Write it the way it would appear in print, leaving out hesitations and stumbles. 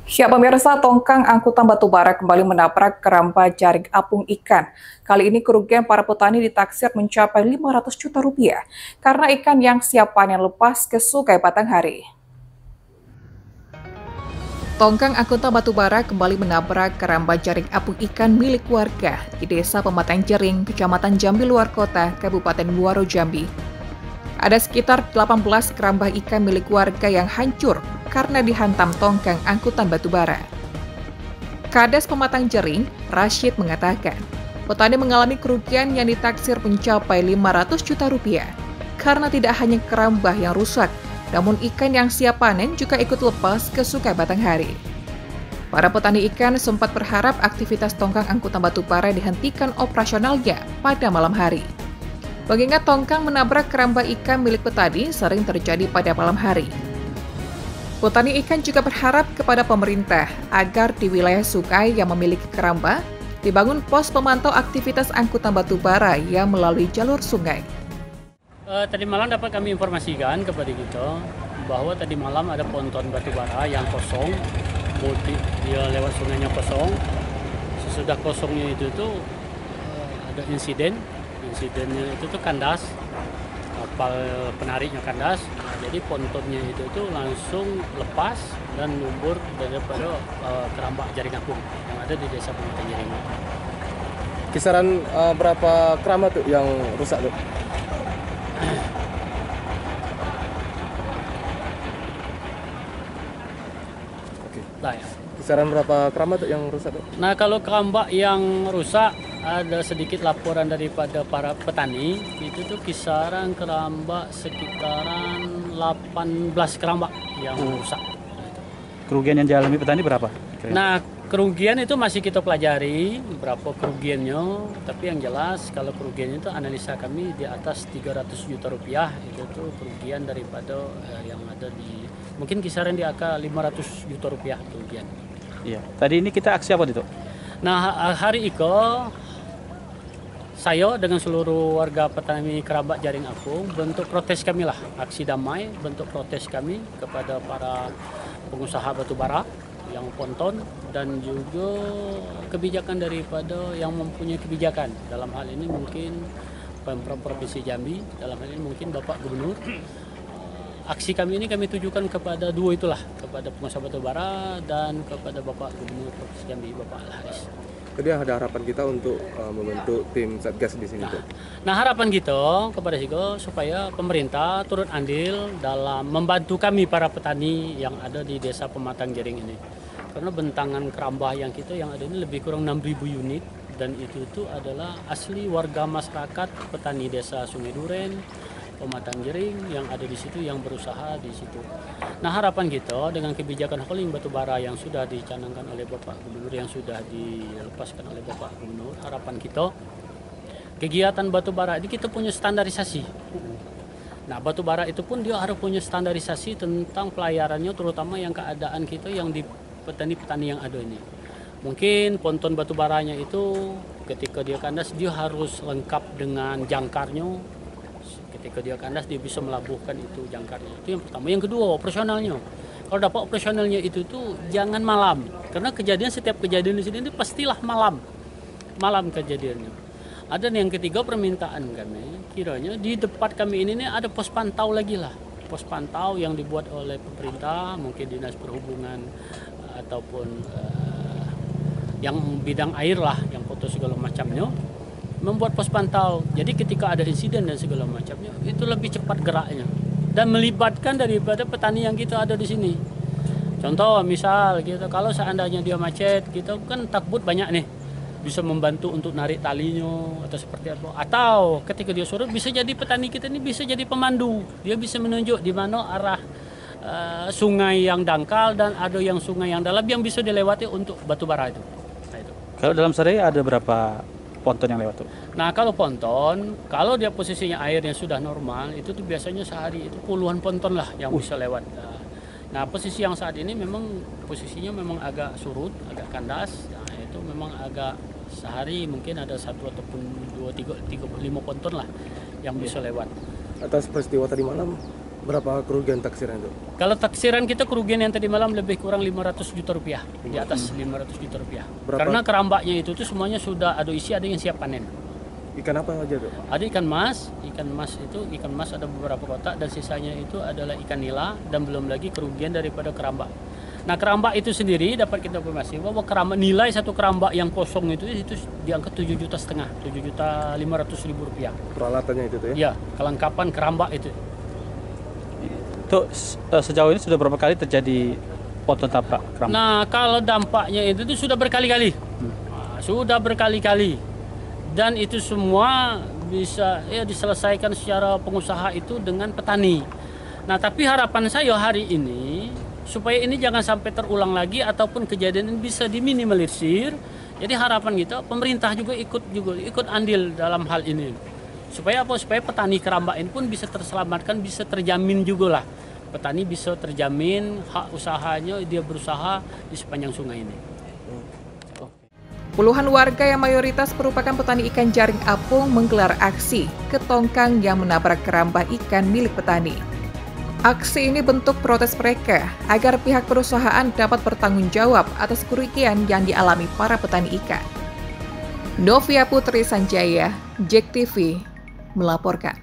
Ya, pemirsa, tongkang angkutan batubara kembali menabrak keramba jaring apung ikan. Kali ini kerugian para petani ditaksir mencapai 500 juta rupiah karena ikan yang siap panen lepas ke Sungai Batanghari. Tongkang angkutan batubara kembali menabrak keramba jaring apung ikan milik warga di Desa Pematang Jering, Kecamatan Jambi Luar Kota, Kabupaten Muaro Jambi. Ada sekitar 18 keramba ikan milik warga yang hancur karena dihantam tongkang angkutan batubara. Kades Pematang Jering, Rashid mengatakan, petani mengalami kerugian yang ditaksir mencapai 500 juta rupiah karena tidak hanya keramba yang rusak, namun ikan yang siap panen juga ikut lepas ke Sungai Batanghari. Para petani ikan sempat berharap aktivitas tongkang angkutan batubara dihentikan operasionalnya pada malam hari. Mengingat tongkang menabrak keramba ikan milik petani sering terjadi pada malam hari. Petani ikan juga berharap kepada pemerintah agar di wilayah sungai yang memiliki keramba dibangun pos pemantau aktivitas angkutan batubara yang melalui jalur sungai. Tadi malam dapat kami informasikan kepada kita bahwa tadi malam ada ponton batubara yang kosong, dia lewat sungainya kosong. Sesudah kosongnya itu tuh ada insidennya itu tuh kandas, kapal penariknya kandas. Jadi pontonnya itu tuh langsung lepas dan lumpur daripada keramba jaring apung yang ada di Desa Pematang Jering. Kisaran berapa keramba tuh yang rusak tuh? Nah, ya. Kisaran berapa keramba tuh yang rusak tuh? Nah, kalau keramba yang rusak ada sedikit laporan daripada para petani, itu tuh kisaran keramba sekitaran 18 keramba yang rusak. Kerugian yang dialami petani berapa? Nah, kerugian itu masih kita pelajari berapa kerugiannya, tapi yang jelas kalau kerugiannya itu analisa kami di atas 300 juta rupiah, itu tuh kerugian daripada yang ada di mungkin kisaran di angka 500 juta rupiah kerugian. Iya. Tadi ini kita aksi apa itu? Nah, hari itu saya dengan seluruh warga petani keramba jaring apung bentuk protes kami lah, aksi damai bentuk protes kami kepada para pengusaha batubara yang ponton dan juga kebijakan daripada yang mempunyai kebijakan. Dalam hal ini mungkin Pemprov Provinsi Jambi, dalam hal ini mungkin Bapak Gubernur. Aksi kami ini kami tujukan kepada dua itulah, kepada pengusaha batubara dan kepada Bapak Gubernur Provinsi Jambi, Bapak Al-Haris. Jadi ada harapan kita untuk membentuk tim Satgas di sini tuh. Nah, harapan kita kepada Sigo supaya pemerintah turut andil dalam membantu kami para petani yang ada di Desa Pematang Jering ini. Karena bentangan keramba yang kita yang ada ini lebih kurang 6.000 unit dan itu adalah asli warga masyarakat petani Desa Sungai Duren, Pematang Jering yang ada di situ yang berusaha di situ. Nah, harapan kita dengan kebijakan hauling batubara yang sudah dicanangkan oleh Bapak Gubernur, yang sudah dilepaskan oleh Bapak Gubernur, harapan kita kegiatan batubara ini kita punya standarisasi. Nah, batubara itu pun dia harus punya standarisasi tentang pelayarannya, terutama yang keadaan kita yang di petani-petani yang ada ini. Mungkin ponton batubaranya itu ketika dia kandas dia harus lengkap dengan jangkarnya. Ketika dia kandas dia bisa melabuhkan itu jangkarnya. Itu yang pertama. Yang kedua, operasionalnya. Kalau dapat operasionalnya itu tuh jangan malam. Karena setiap kejadian di sini pastilah malam. Malam kejadiannya. Ada yang ketiga, permintaan kami, kiranya di depan kami ini ada pos pantau lagi lah. Pos pantau yang dibuat oleh pemerintah, mungkin Dinas Perhubungan ataupun yang bidang air lah, yang foto segala macamnya. Membuat pos pantau, jadi ketika ada insiden dan segala macamnya itu lebih cepat geraknya dan melibatkan daripada petani yang kita ada di sini. Contoh misal kita kalau seandainya dia macet, kita kan takut banyak nih bisa membantu untuk narik talinya atau seperti apa. Atau ketika dia surut bisa jadi petani kita ini bisa jadi pemandu, dia bisa menunjuk di mana arah sungai yang dangkal dan ada yang sungai yang dalam yang bisa dilewati untuk batubara itu. Nah, itu. Kalau dalam sehari ada berapa ponton yang lewat tuh? Nah, kalau ponton, kalau dia posisinya airnya sudah normal, itu tuh biasanya sehari itu puluhan ponton lah yang bisa lewat. Nah, posisi yang saat ini memang posisinya memang agak surut, agak kandas. Nah, itu memang agak sehari mungkin ada 1 ataupun 2, 3, 5 ponton lah yang bisa lewat. Atas peristiwa tadi malam, Berapa kerugian taksiran itu? Kalau taksiran kita kerugian yang tadi malam lebih kurang 500 juta rupiah, di atas 500 juta rupiah. Berapa? Karena kerambaknya itu tuh semuanya sudah ada isi, ada yang siap panen. Ikan apa aja tuh? Ada ikan mas itu ikan mas ada beberapa kotak dan sisanya itu adalah ikan nila dan belum lagi kerugian daripada kerambak. Nah kerambak itu sendiri dapat kita informasi bahwa kerambak nilai satu kerambak yang kosong itu diangkat 7,5 juta, 7.500.000 rupiah. Peralatannya itu tuh ya? Ya, kelengkapan kerambak itu. Itu sejauh ini sudah berapa kali terjadi ponton tabrak kerambak? Nah kalau dampaknya itu sudah berkali-kali, sudah berkali-kali. Dan itu semua bisa diselesaikan secara pengusaha itu dengan petani. Nah tapi harapan saya hari ini supaya ini jangan sampai terulang lagi ataupun kejadian ini bisa diminimalisir. Jadi harapan kita pemerintah juga ikut andil dalam hal ini. Supaya apa? Supaya petani kerambak ini pun bisa terselamatkan, bisa terjamin juga lah. Petani bisa terjamin hak usahanya, dia berusaha di sepanjang sungai ini. Puluhan warga yang mayoritas merupakan petani ikan jaring apung menggelar aksi ketongkang yang menabrak kerambah ikan milik petani. Aksi ini bentuk protes mereka agar pihak perusahaan dapat bertanggung jawab atas kerugian yang dialami para petani ikan. Novia Putri Sanjaya, JEK TV, melaporkan.